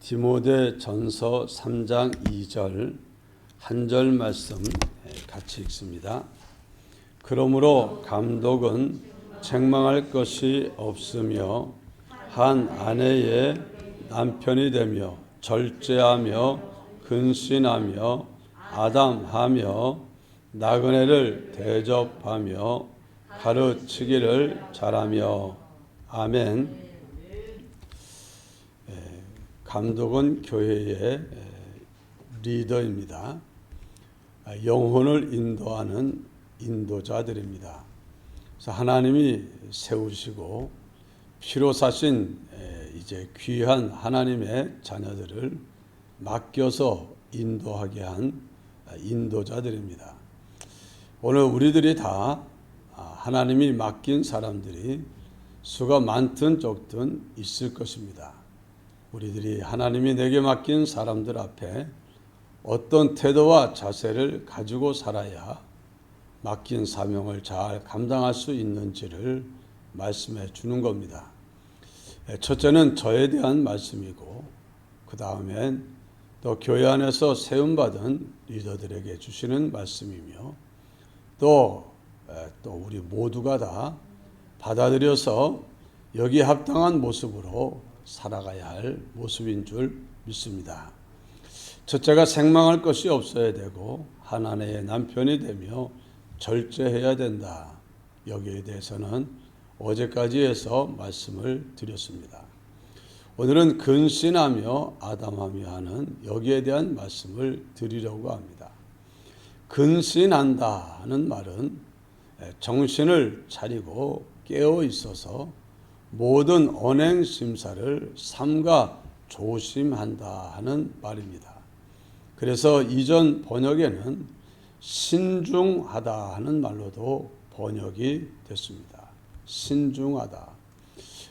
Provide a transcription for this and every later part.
디모데전서 3장 2절 한 절 말씀 같이 읽습니다. 그러므로 감독은 책망할 것이 없으며 한 아내의 남편이 되며 절제하며 근신하며 아담하며 나그네를 대접하며 가르치기를 잘하며. 아멘. 감독은 교회의 리더입니다. 영혼을 인도하는 인도자들입니다. 그래서 하나님이 세우시고 피로 사신 이제 귀한 하나님의 자녀들을 맡겨서 인도하게 한 인도자들입니다. 오늘 우리들이 다 하나님이 맡긴 사람들이 수가 많든 적든 있을 것입니다. 우리들이 하나님이 내게 맡긴 사람들 앞에 어떤 태도와 자세를 가지고 살아야 맡긴 사명을 잘 감당할 수 있는지를 말씀해 주는 겁니다. 첫째는 저에 대한 말씀이고, 그 다음엔 또 교회 안에서 세움받은 리더들에게 주시는 말씀이며, 또 우리 모두가 다 받아들여서 여기에 합당한 모습으로 살아가야 할 모습인 줄 믿습니다. 첫째가 책망할 것이 없어야 되고 한 아내의 남편이 되며 절제해야 된다. 여기에 대해서는 어제까지 해서 말씀을 드렸습니다. 오늘은 근신하며 아담하며 하는 여기에 대한 말씀을 드리려고 합니다. 근신한다는 말은 정신을 차리고 깨어 있어서 모든 언행 심사를 삼가 조심한다 하는 말입니다. 그래서 이전 번역에는 신중하다 하는 말로도 번역이 됐습니다. 신중하다.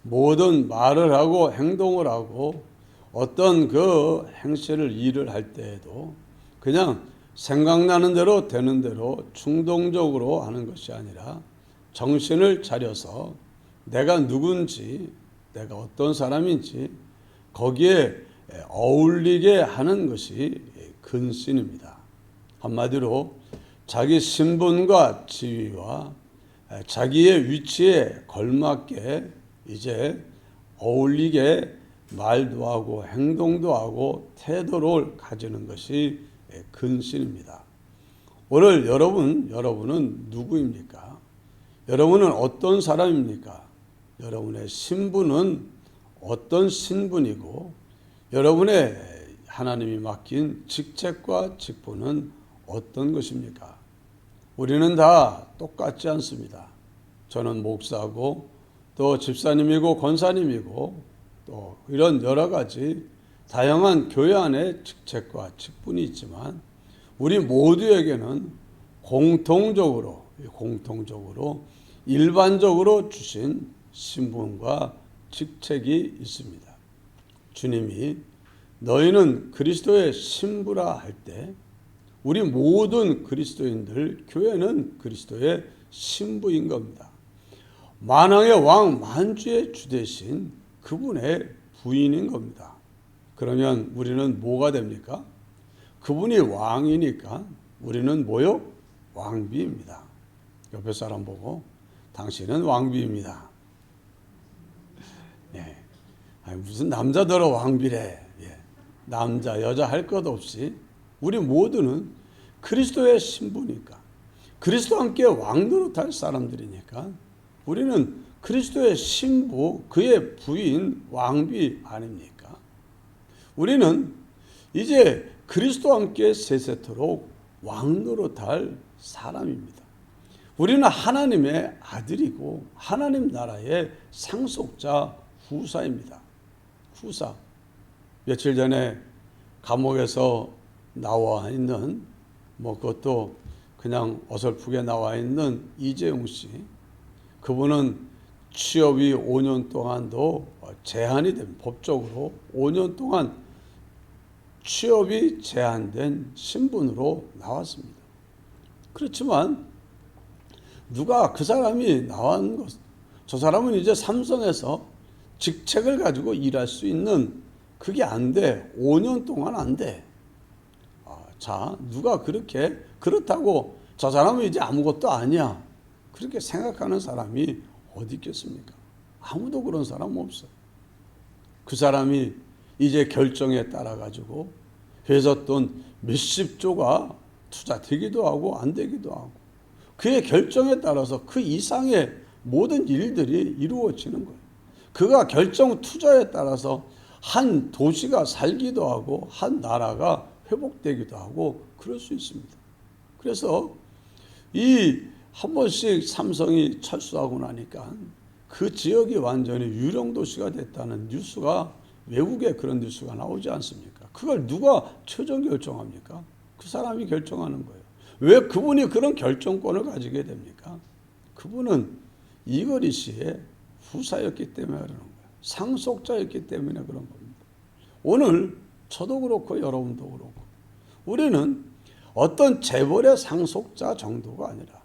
모든 말을 하고 행동을 하고 어떤 그 행실을 일을 할 때에도 그냥 생각나는 대로 되는 대로 충동적으로 하는 것이 아니라 정신을 차려서 내가 누군지, 내가 어떤 사람인지 거기에 어울리게 하는 것이 근신입니다. 한마디로 자기 신분과 지위와 자기의 위치에 걸맞게 이제 어울리게 말도 하고 행동도 하고 태도를 가지는 것이 근신입니다. 오늘 여러분은 누구입니까? 여러분은 어떤 사람입니까? 여러분의 신분은 어떤 신분이고 여러분의 하나님이 맡긴 직책과 직분은 어떤 것입니까? 우리는 다 똑같지 않습니다. 저는 목사고 또 집사님이고 권사님이고 또 이런 여러 가지 다양한 교회 안에 직책과 직분이 있지만 우리 모두에게는 공통적으로 일반적으로 주신 신분과 직책이 있습니다. 주님이 너희는 그리스도의 신부라 할 때 우리 모든 그리스도인들, 교회는 그리스도의 신부인 겁니다. 만왕의 왕 만주의 주 되신 그분의 부인인 겁니다. 그러면 우리는 뭐가 됩니까? 그분이 왕이니까 우리는 뭐요? 왕비입니다. 옆에 사람 보고 당신은 왕비입니다. 예. 아니, 무슨 남자더러 왕비래. 예. 남자 여자 할 것 없이 우리 모두는 그리스도의 신부니까 그리스도와 함께 왕 노릇할 사람들이니까 우리는 그리스도의 신부, 그의 부인, 왕비 아닙니까? 우리는 이제 그리스도와 함께 세세토록 왕 노릇할 사람입니다. 우리는 하나님의 아들이고 하나님 나라의 상속자 후사입니다. 후사. 며칠 전에 감옥에서 나와 있는 그것도 그냥 어설프게 나와 있는 이재용 씨. 그분은 취업이 5년 동안도 제한이 된 법적으로 5년 동안 취업이 제한된 신분으로 나왔습니다. 그렇지만 누가 그 사람이 나온 것, 저 사람은 이제 삼성에서 직책을 가지고 일할 수 있는 그게 안 돼. 5년 동안 안 돼. 자, 누가 그렇다고 저 사람은 이제 아무것도 아니야, 그렇게 생각하는 사람이 어디 있겠습니까? 아무도 그런 사람 없어요. 그 사람이 이제 결정에 따라 가지고 회사 돈 몇십조가 투자되기도 하고 안 되기도 하고, 그의 결정에 따라서 그 이상의 모든 일들이 이루어지는 거예요. 그가 결정 투자에 따라서 한 도시가 살기도 하고 한 나라가 회복되기도 하고 그럴 수 있습니다. 그래서 이 한 번씩 삼성이 철수하고 나니까 그 지역이 완전히 유령도시가 됐다는 뉴스가, 외국에 그런 뉴스가 나오지 않습니까? 그걸 누가 최종 결정합니까? 그 사람이 결정하는 거예요. 왜 그분이 그런 결정권을 가지게 됩니까? 그분은 이거리 씨의 후사였기 때문에 그러는 거예요. 상속자였기 때문에 그런 겁니다. 오늘 저도 그렇고 여러분도 그렇고 우리는 어떤 재벌의 상속자 정도가 아니라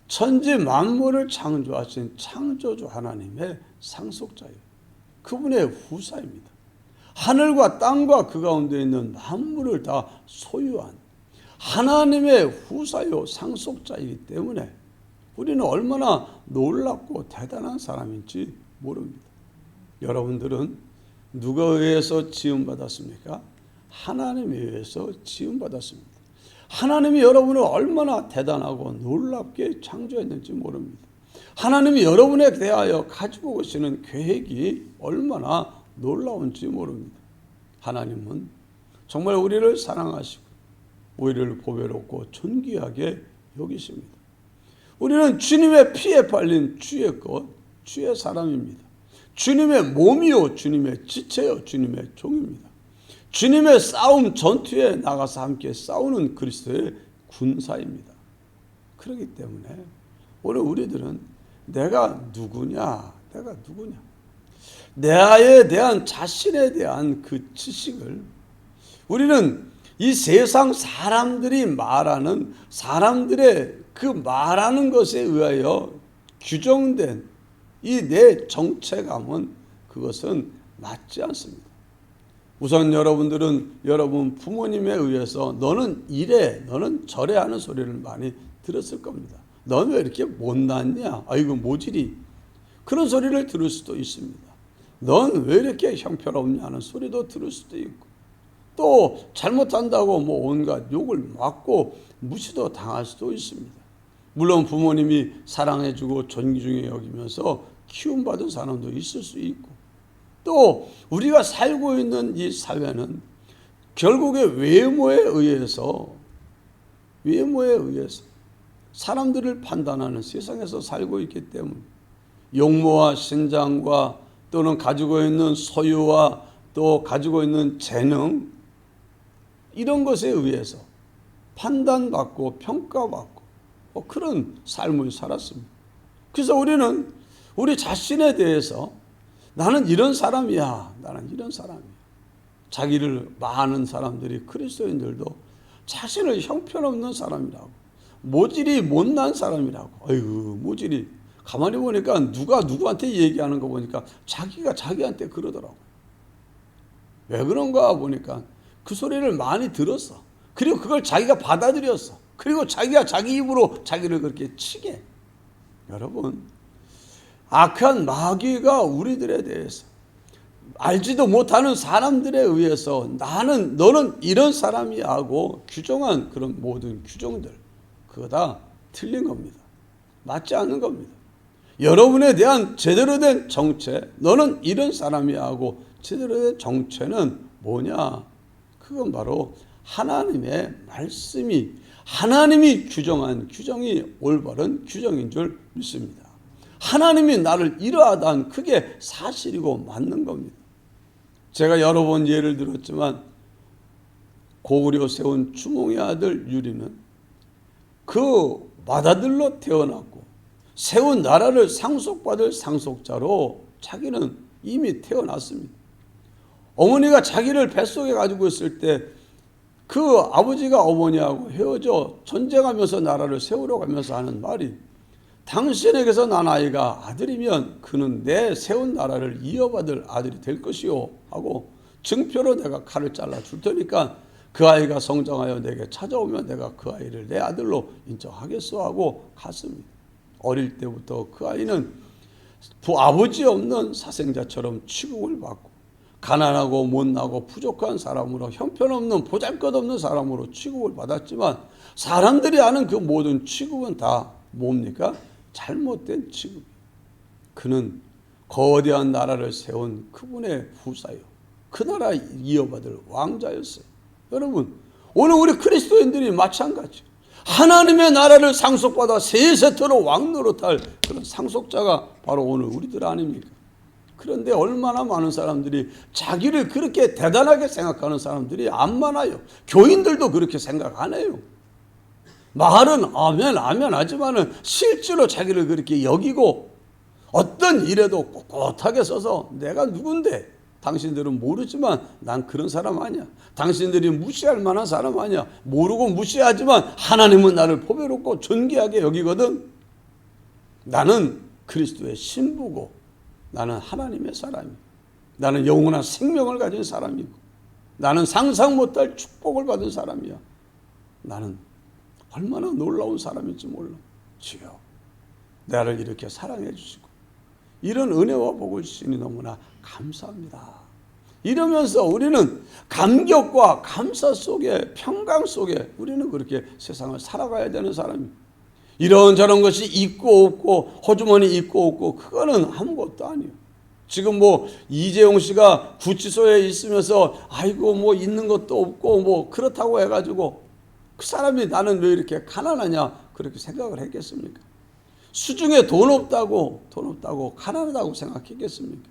천지 만물을 창조하신 창조주 하나님의 상속자예요. 그분의 후사입니다. 하늘과 땅과 그 가운데 있는 만물을 다 소유한 하나님의 후사요 상속자이기 때문에 우리는 얼마나 놀랍고 대단한 사람인지 모릅니다. 여러분들은 누가 의해서 지음받았습니까? 하나님에 의해서 지음받았습니다. 하나님이 여러분을 얼마나 대단하고 놀랍게 창조했는지 모릅니다. 하나님이 여러분에 대하여 가지고 오시는 계획이 얼마나 놀라운지 모릅니다. 하나님은 정말 우리를 사랑하시고 우리를 보배롭고 존귀하게 여기십니다. 우리는 주님의 피에 팔린 주의 것, 주의 사람입니다. 주님의 몸이요, 주님의 지체요, 주님의 종입니다. 주님의 싸움 전투에 나가서 함께 싸우는 그리스도의 군사입니다. 그렇기 때문에 오늘 우리들은 내가 누구냐, 내에 대한 자신에 대한 그 지식을, 우리는 이 세상 사람들이 말하는, 사람들의 그 말하는 것에 의하여 규정된 이 내 정체감은 그것은 맞지 않습니다. 우선 여러분들은 여러분 부모님에 의해서 너는 이래, 너는 저래 하는 소리를 많이 들었을 겁니다. 너는 왜 이렇게 못났냐? 아이고 모질이. 그런 소리를 들을 수도 있습니다. 넌 왜 이렇게 형편없냐 하는 소리도 들을 수도 있고, 또 잘못한다고 뭐 온갖 욕을 맞고 무시도 당할 수도 있습니다. 물론 부모님이 사랑해주고 존중해 여기면서 키움받은 사람도 있을 수 있고, 또 우리가 살고 있는 이 사회는 결국에 외모에 의해서 사람들을 판단하는 세상에서 살고 있기 때문에 용모와 신장과 또는 가지고 있는 소유와 또 가지고 있는 재능, 이런 것에 의해서 판단받고 평가받고 그런 삶을 살았습니다. 그래서 우리는 우리 자신에 대해서 나는 이런 사람이야, 나는 이런 사람이야. 자기를 많은 사람들이, 그리스도인들도 자신을 형편없는 사람이라고, 모질이 못난 사람이라고. 아이고 모질이. 가만히 보니까 누가 누구한테 얘기하는 거 보니까 자기가 자기한테 그러더라고. 왜 그런가 보니까 그 소리를 많이 들었어. 그리고 그걸 자기가 받아들였어. 그리고 자기가 자기 입으로 자기를 그렇게 치게. 여러분, 악한 마귀가 우리들에 대해서 알지도 못하는 사람들에 의해서 너는 이런 사람이야 하고 규정한 그런 모든 규정들, 그거 다 틀린 겁니다. 맞지 않는 겁니다. 여러분에 대한 제대로 된 정체, 너는 이런 사람이야 하고 제대로 된 정체는 뭐냐? 그건 바로 하나님의 말씀이, 하나님이 규정한 규정이 올바른 규정인 줄 믿습니다. 하나님이 나를 이러하다 한 그게 사실이고 맞는 겁니다. 제가 여러 번 예를 들었지만 고구려 세운 주몽의 아들 유리는 그 맏아들로 태어났고 세운 나라를 상속받을 상속자로 자기는 이미 태어났습니다. 어머니가 자기를 뱃속에 가지고 있을 때 그 아버지가 어머니하고 헤어져 전쟁하면서 나라를 세우러 가면서 하는 말이, 당신에게서 난 아이가 아들이면 그는 내 세운 나라를 이어받을 아들이 될 것이요 하고 증표로 내가 칼을 잘라 줄 테니까 그 아이가 성장하여 내게 찾아오면 내가 그 아이를 내 아들로 인정하겠소 하고 갔습니다. 어릴 때부터 그 아이는 아버지 없는 사생자처럼 취급을 받고 가난하고 못나고 부족한 사람으로 형편없는 보잘것없는 사람으로 취급을 받았지만 사람들이 아는 그 모든 취급은 다 뭡니까? 잘못된 취급. 그는 거대한 나라를 세운 그분의 후사요. 그 나라 이어받을 왕자였어요. 여러분, 오늘 우리 그리스도인들이 마찬가지. 하나님의 나라를 상속받아 세세토록 왕노릇할 그런 상속자가 바로 오늘 우리들 아닙니까? 그런데 얼마나 많은 사람들이 자기를 그렇게 대단하게 생각하는 사람들이 안 많아요. 교인들도 그렇게 생각 안 해요. 말은 아멘 아멘 하지만은 실제로 자기를 그렇게 여기고 어떤 일에도 꼿꼿하게 서서 내가 누군데 당신들은 모르지만 난 그런 사람 아니야. 당신들이 무시할 만한 사람 아니야. 모르고 무시하지만 하나님은 나를 보배롭고 존귀하게 여기거든. 나는 그리스도의 신부고 나는 하나님의 사람이고 나는 영원한 생명을 가진 사람이고 나는 상상 못할 축복을 받은 사람이야. 나는 얼마나 놀라운 사람인지 몰라. 주여, 나를 이렇게 사랑해 주시고 이런 은혜와 복을 주시니 너무나 감사합니다. 이러면서 우리는 감격과 감사 속에 평강 속에 우리는 그렇게 세상을 살아가야 되는 사람입니다. 이런저런 것이 있고 없고 호주머니 있고 없고 그거는 아무것도 아니에요. 지금 뭐 이재용 씨가 구치소에 있으면서 아이고 뭐 있는 것도 없고 뭐 그렇다고 해가지고 그 사람이 나는 왜 이렇게 가난하냐 그렇게 생각을 했겠습니까? 수중에 돈 없다고 가난하다고 생각했겠습니까?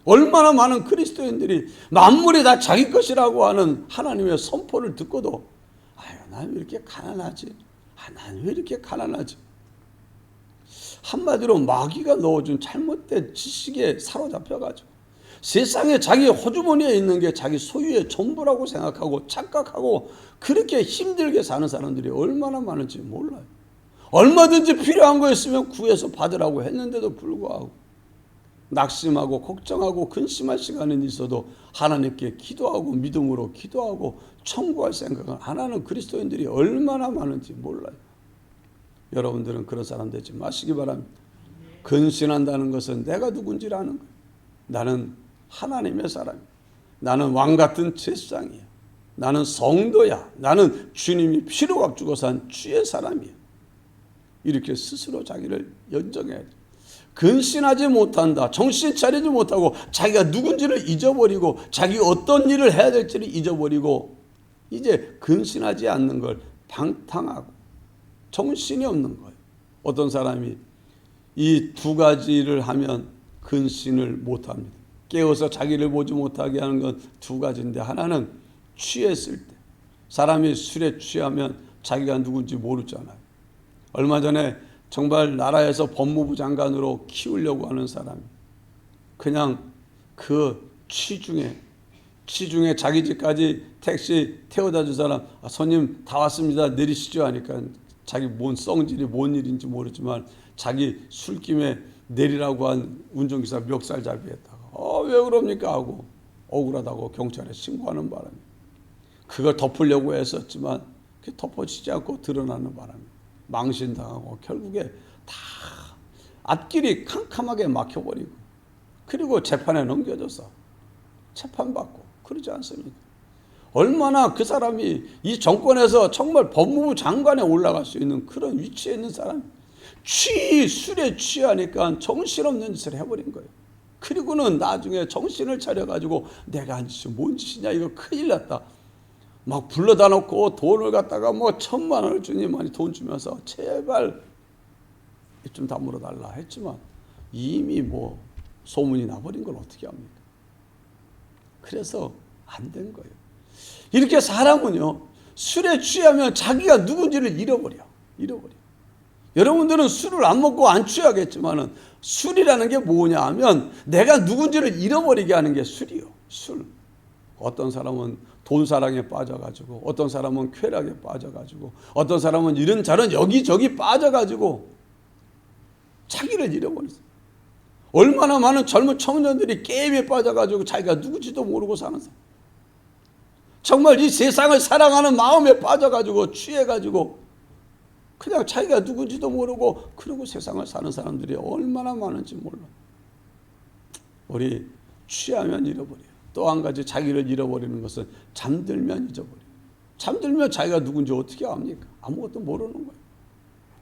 얼마나 많은 그리스도인들이 만물이 다 자기 것이라고 하는 하나님의 선포를 듣고도 아유 난 왜 이렇게 가난하지? 난 왜 이렇게 가난하지? 한마디로 마귀가 넣어준 잘못된 지식에 사로잡혀가지고 세상에 자기 호주머니에 있는 게 자기 소유의 전부라고 생각하고 착각하고 그렇게 힘들게 사는 사람들이 얼마나 많은지 몰라요. 얼마든지 필요한 거 있으면 구해서 받으라고 했는데도 불구하고 낙심하고 걱정하고 근심할 시간은 있어도 하나님께 기도하고 믿음으로 기도하고 청구할 생각을 안 하는 그리스도인들이 얼마나 많은지 몰라요. 여러분들은 그런 사람 되지 마시기 바랍니다. 근신한다는 것은 내가 누군지를 아는 거예요. 나는 하나님의 사람이야. 나는 왕같은 제사장이야. 나는 성도야. 나는 주님이 피로 값주고 산 주의 사람이야. 이렇게 스스로 자기를 연정해야 돼. 근신하지 못한다. 정신 차리지 못하고 자기가 누군지를 잊어버리고 자기 어떤 일을 해야 될지를 잊어버리고 이제 근신하지 않는 걸 방탕하고 정신이 없는 거예요. 어떤 사람이 이 두 가지를 하면 근신을 못합니다. 깨어서 자기를 보지 못하게 하는 건 두 가지인데 하나는 취했을 때 사람이 술에 취하면 자기가 누군지 모르잖아요. 얼마 전에 정말 나라에서 법무부 장관으로 키우려고 하는 사람이 그냥 그 취중에 자기 집까지 택시 태워다 준 사람 손님 다 왔습니다 내리시죠 하니까 자기 뭔 성질이 뭔 일인지 모르지만 자기 술김에 내리라고 한 운전기사 멱살 잡이했다가 왜 그럽니까 하고 억울하다고 경찰에 신고하는 바람에 그걸 덮으려고 했었지만 그게 덮어지지 않고 드러나는 바람에 망신당하고 결국에 다 앞길이 캄캄하게 막혀버리고 그리고 재판에 넘겨져서 재판받고 그러지 않습니까? 얼마나 그 사람이 이 정권에서 정말 법무부 장관에 올라갈 수 있는 그런 위치에 있는 사람 술에 취하니까 정신없는 짓을 해버린 거예요. 그리고는 나중에 정신을 차려가지고 내가 한 짓이 뭔 짓이냐 이거 큰일 났다. 막 불러다 놓고 돈을 갖다가 뭐 1,000만 원을 주니만이 돈 주면서 제발 좀 다물어 달라 했지만 이미 뭐 소문이 나버린 걸 어떻게 합니까? 그래서 안 된 거예요. 이렇게 사람은요 술에 취하면 자기가 누군지를 잃어버려. 여러분들은 술을 안 먹고 안 취하겠지만은 술이라는 게 뭐냐 하면 내가 누군지를 잃어버리게 하는 게 술이요. 술. 어떤 사람은 돈 사랑에 빠져가지고 어떤 사람은 쾌락에 빠져가지고 어떤 사람은 이런저런 여기저기 빠져가지고 자기를 잃어버렸어요. 얼마나 많은 젊은 청년들이 게임에 빠져가지고 자기가 누구지도 모르고 사는 사람. 정말 이 세상을 사랑하는 마음에 빠져가지고 취해가지고 그냥 자기가 누군지도 모르고 그러고 세상을 사는 사람들이 얼마나 많은지 몰라. 우리 취하면 잃어버려요. 또 한 가지 자기를 잃어버리는 것은 잠들면 잊어버려요. 잠들면 자기가 누군지 어떻게 압니까? 아무것도 모르는 거예요.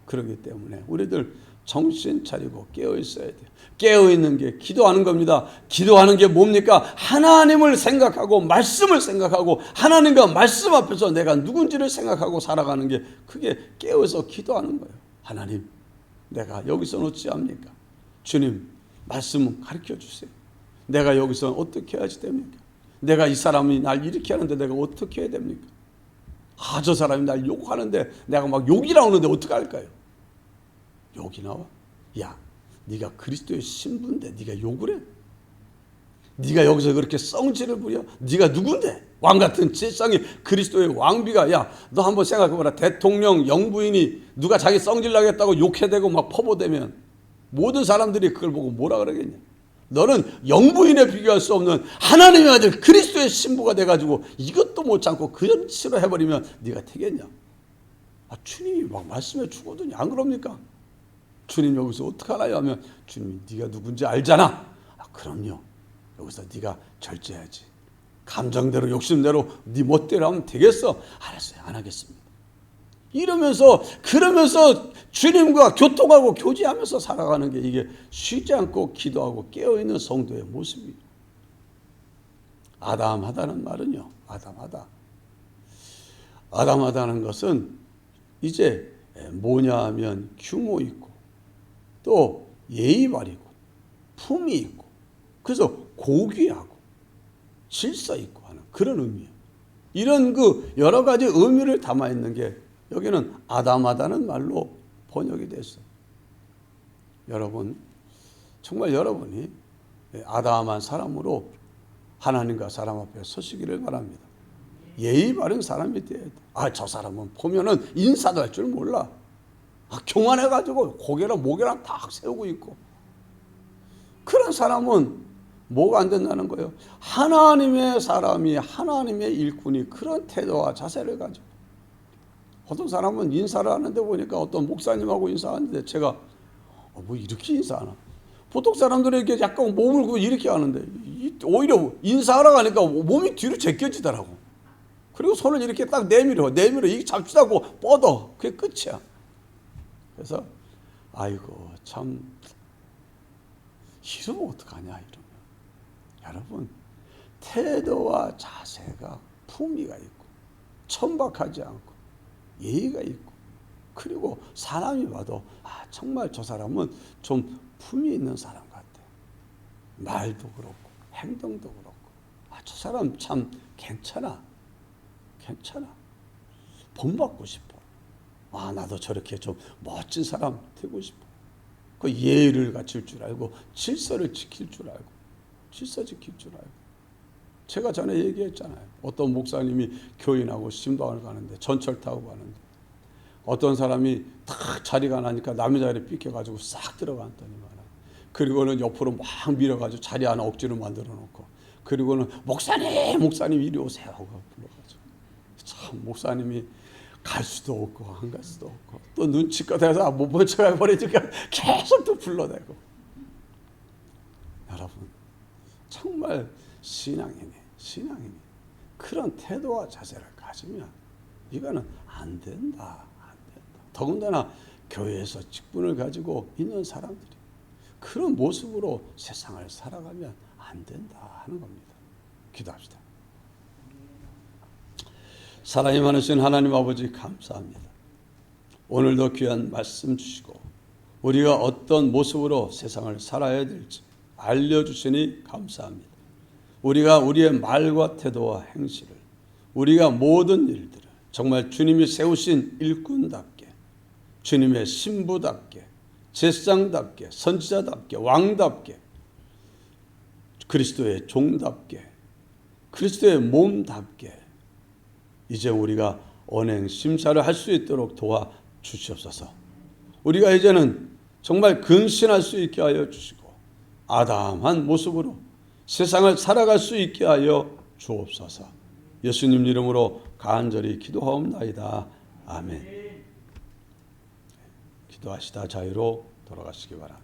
그렇기 때문에 우리들 정신 차리고 깨어 있어야 돼요. 깨어 있는 게 기도하는 겁니다. 기도하는 게 뭡니까? 하나님을 생각하고 말씀을 생각하고 하나님과 말씀 앞에서 내가 누군지를 생각하고 살아가는 게 그게 깨어서 기도하는 거예요. 하나님, 내가 여기서는 어찌합니까? 주님, 말씀 가르쳐 주세요. 내가 여기서 어떻게 해야지 됩니까? 내가 이 사람이 날 이렇게 하는데 내가 어떻게 해야 됩니까? 저 사람이 날 욕하는데 내가 막 욕이 나오는데 어떻게 할까요? 욕이 나와? 야, 네가 그리스도의 신부인데 네가 욕을 해? 네가 여기서 그렇게 성질을 부려? 네가 누군데? 왕같은 세상에 그리스도의 왕비가, 야, 너 한번 생각해봐라. 대통령 영부인이 누가 자기 성질 나겠다고 욕해대고 막 퍼부대면 모든 사람들이 그걸 보고 뭐라 그러겠냐? 너는 영부인에 비교할 수 없는 하나님의 아들 그리스도의 신부가 돼가지고 이것도 못 참고 그런 식으로 해버리면 네가 되겠냐? 주님이 막 말씀해 주거든요. 안 그럽니까? 주님 여기서 어떡하나요? 하면 주님이 네가 누군지 알잖아. 그럼요. 여기서 네가 절제해야지. 감정대로 욕심대로 네 멋대로 하면 되겠어. 알았어요. 안 하겠습니다. 그러면서 주님과 교통하고 교제하면서 살아가는 게 이게 쉬지 않고 기도하고 깨어있는 성도의 모습이에요. 아담하다는 말은요. 아담하다는 것은 이제 뭐냐 하면 규모 있고 또 예의 바르고 품이 있고 그래서 고귀하고 질서 있고 하는 그런 의미예요. 이런 그 여러 가지 의미를 담아 있는 게 여기는 아담하다는 말로 번역이 됐어요. 여러분, 정말 여러분이 아담한 사람으로 하나님과 사람 앞에 서시기를 바랍니다. 예의 바른 사람이 돼야 돼. 저 사람은 보면은 인사도 할 줄 몰라. 교만해가지고 고개랑 목에랑 딱 세우고 있고. 그런 사람은 뭐가 안 된다는 거예요? 하나님의 사람이, 하나님의 일꾼이 그런 태도와 자세를 가지고. 어떤 사람은 인사를 하는데 보니까 어떤 목사님하고 인사하는데 제가 뭐 이렇게 인사하나? 보통 사람들은 이렇게 약간 몸을 굽고 이렇게 하는데 오히려 인사하러 가니까 몸이 뒤로 제껴지더라고. 그리고 손을 이렇게 딱 내밀어 이게 잡지다고 뻗어. 그게 끝이야. 그래서 아이고 참 이러면 어떡하냐 이러면. 여러분 태도와 자세가 품위가 있고 천박하지 않고 예의가 있고 그리고 사람이 봐도 정말 저 사람은 좀 품이 있는 사람 같아. 말도 그렇고 행동도 그렇고 저 사람 참 괜찮아. 본받고 싶어. 나도 저렇게 좀 멋진 사람 되고 싶어. 그 예의를 갖출 줄 알고 질서를 지킬 줄 알고 제가 전에 얘기했잖아요. 어떤 목사님이 교인하고 심방을 가는데 전철 타고 가는데 어떤 사람이 딱 자리가 나니까 남의 자리에 삐켜가지고 싹 들어갔더니만 그리고는 옆으로 막 밀어가지고 자리 하나 억지로 만들어 놓고 그리고는 목사님 이리 오세요 하고 불러가지고 참 목사님이 갈 수도 없고 안 갈 수도 없고 또 눈치껏 해서 못 본 척 해버리니까 계속 또 불러대고. 여러분 정말 신앙인이 그런 태도와 자세를 가지면 이거는 안 된다. 더군다나 교회에서 직분을 가지고 있는 사람들이 그런 모습으로 세상을 살아가면 안 된다 하는 겁니다. 기도합시다. 사랑이 많으신 하나님 아버지 감사합니다. 오늘도 귀한 말씀 주시고 우리가 어떤 모습으로 세상을 살아야 될지 알려주시니 감사합니다. 우리가 우리의 말과 태도와 행실을 우리가 모든 일들을 정말 주님이 세우신 일꾼답게 주님의 신부답게 제사장답게 선지자답게 왕답게 그리스도의 종답게 그리스도의 몸답게 이제 우리가 언행 심사를 할 수 있도록 도와주시옵소서. 우리가 이제는 정말 근신할 수 있게 하여 주시고 아담한 모습으로 세상을 살아갈 수 있게 하여 주옵소서. 예수님 이름으로 간절히 기도하옵나이다. 아멘. 기도하시다 자유로 돌아가시기 바랍니다.